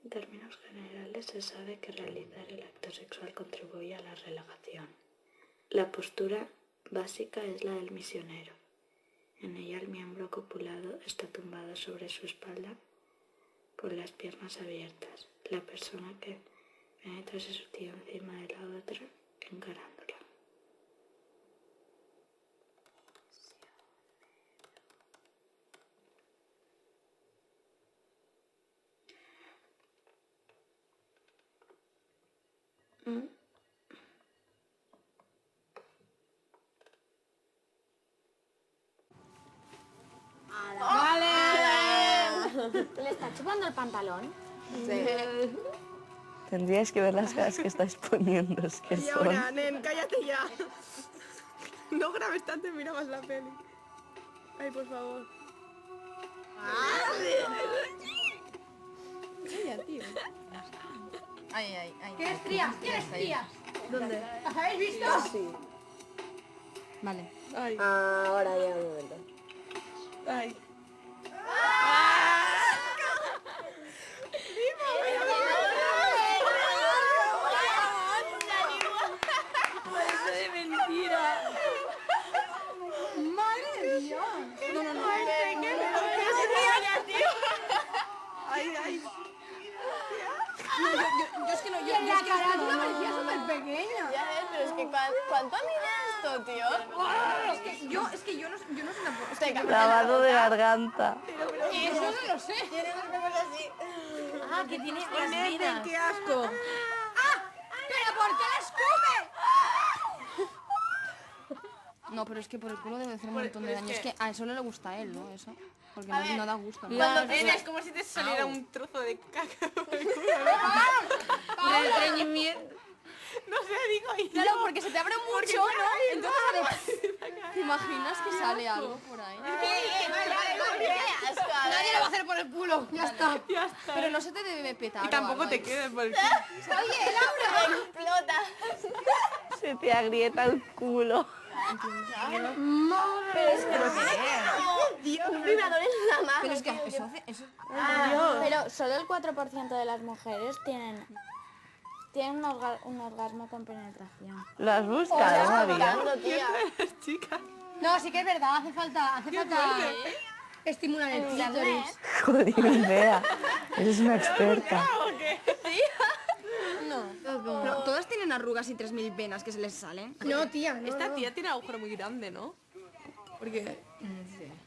En términos generales, se sabe que realizar el acto sexual contribuye a la relajación. La postura básica es la del misionero. En ella el miembro copulado está tumbado sobre su espalda con las piernas abiertas. La persona que penetra se sostiene encima de la otra, encarándola. ¿Le está chupando el pantalón? Sí. Tendríais que ver las caras que estáis poniendo, es que Y son... ahora, nen, cállate ya. No grabes tanto y mira más la peli. Ay, por favor. Calla, tío. Ay. ¿Quieres trías? ¿Quieres trías? ¿Dónde? ¿Las habéis visto? Sí. Vale. Ay. Ahora ya un momento. Ay. ¡Parece de mentira! ¡Madre de Dios! No. Ay. Yo es que no... Y en la carátula parecía súper pequeña. Ya ves, pero es que ¿cuánto mide esto, tío? Es que yo no sé tampoco. Es que yo Lavado de garganta. Eso no lo sé. Tiene los dedos así. Ah, que tiene las Nen, vidas. qué asco. ¿Pero por qué la escupe? No, pero es que por el culo debe hacer un montón de daño. Es que a solo le gusta a él, ¿no? Eso. Porque no da gusto, ¿no? Cuando es como si te saliera un trozo de caca por el culo. El estreñimiento. No sé, digo yo. Claro, porque se te abre mucho, ¿no? Entonces, ¿te imaginas que sale algo por ahí? ¡Qué asco! Nadie lo va a hacer por el culo. Ya está. Ya está. Pero no se te debe petar. Y tampoco te quedes por el culo. Oye, Laura. Explota. Se te agrieta el culo. Un vibrador en la mano. Pero es que eso hace... Eso... Pero solo el 4% de las mujeres tienen un orgasmo con penetración. ¿Lo has buscado, María? Tía. Chica. No, sí que es verdad. Hace falta estimular el clítoris. Joder, idea. Eres una experta. Pero todas tienen arrugas y 3000 venas que se les salen. No, tía, no. Esta tía tiene agujero muy grande, ¿no? Porque...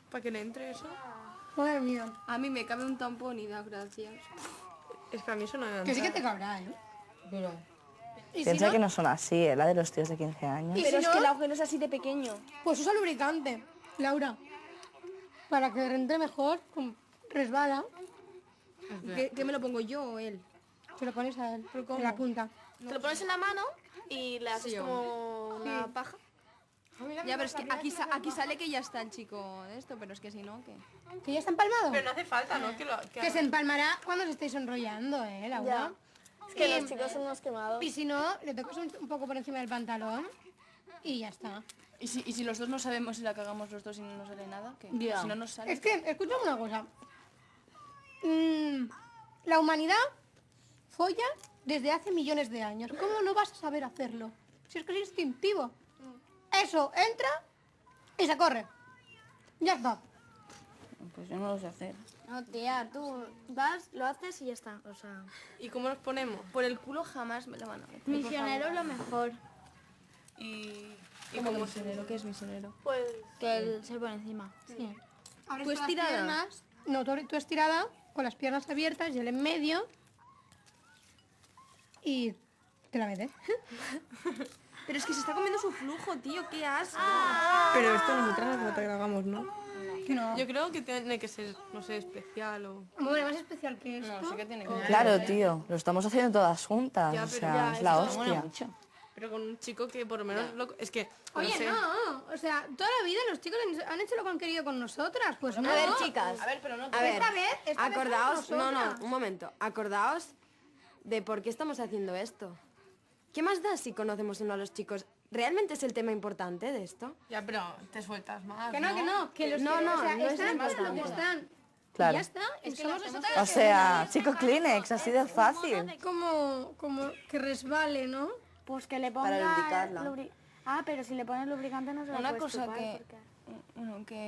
¿Para que le entre eso? Madre mía. A mí me cabe un tampón y da gracias. Es que a mí eso no me Que sí que te cabrá, ¿eh? Pero... Piensa que no son así, la de los tíos de 15 años. ¿Y Pero si es no? que el agujero es así de pequeño. Pues usa lubricante, Laura. Para que entre mejor, resbala. ¿Qué me lo pongo yo o él? Se lo pones a él, en la punta. Te lo pones en la mano y le haces como una paja. Ya, pero es que aquí sale que ya está el chico de esto, pero es que si no, ¿qué? ¿Que ya está empalmado? Pero no hace falta, ¿no? Que se empalmará cuando os estéis enrollando, Laura. Es que los chicos son unos quemados. Y si no, le tocas un poco por encima del pantalón y ya está. ¿Y si los dos no sabemos si la cagamos los dos y no nos sale nada? ¿Qué? Ya. Si no nos sale... Es que, escúchame una cosa. La humanidad folla desde hace millones de años. ¿Cómo no vas a saber hacerlo? Si es que es instintivo. Eso, entra y se corre. Ya está. Pues yo no lo sé hacer. No, tía, tú vas, lo haces y ya está. O sea, ¿Y cómo nos ponemos? Por el culo jamás me la van a meter. misionero es lo mejor. ¿Y ¿Cómo misionero? ¿Qué es misionero? Pues... Que él se pone encima. Sí. ¿Tú estirada? No, tú estirada, con las piernas abiertas y él en medio. Y te la metes. Pero es que se está comiendo su flujo, tío, qué asco. Pero esto nosotras no te grabamos, ¿no? Que no. Yo creo que tiene que ser, no sé, especial o... Bueno, más especial que esto. No, sí que tiene que Claro, tío, lo estamos haciendo todas juntas, Ya, o pero sea, ya, es la eso hostia. Pero con un chico que por lo menos... Es que... Oye, no sé. no, o sea, toda la vida los chicos han hecho lo que han querido con nosotras, pues no. A ver, chicas. A ver, pero no... A ver, Esta vez acordaos, somos no, nosotras. un momento, acordaos de por qué estamos haciendo esto. ¿Qué más da si conocemos o no a los chicos? ¿Realmente es el tema importante de esto? Ya, pero te sueltas más, Que no, que los No, que, no, o sea, no es están para lo que importante. están. Claro. Y ya está. Es que somos nosotras O las que sea, chico Kleenex, así de fácil. como que resbale, ¿no? Pues que le ponga... Para lubricarla. Ah, pero si le pones lubricante no se la Una puedes cosa chupar, que... porque- Bueno, que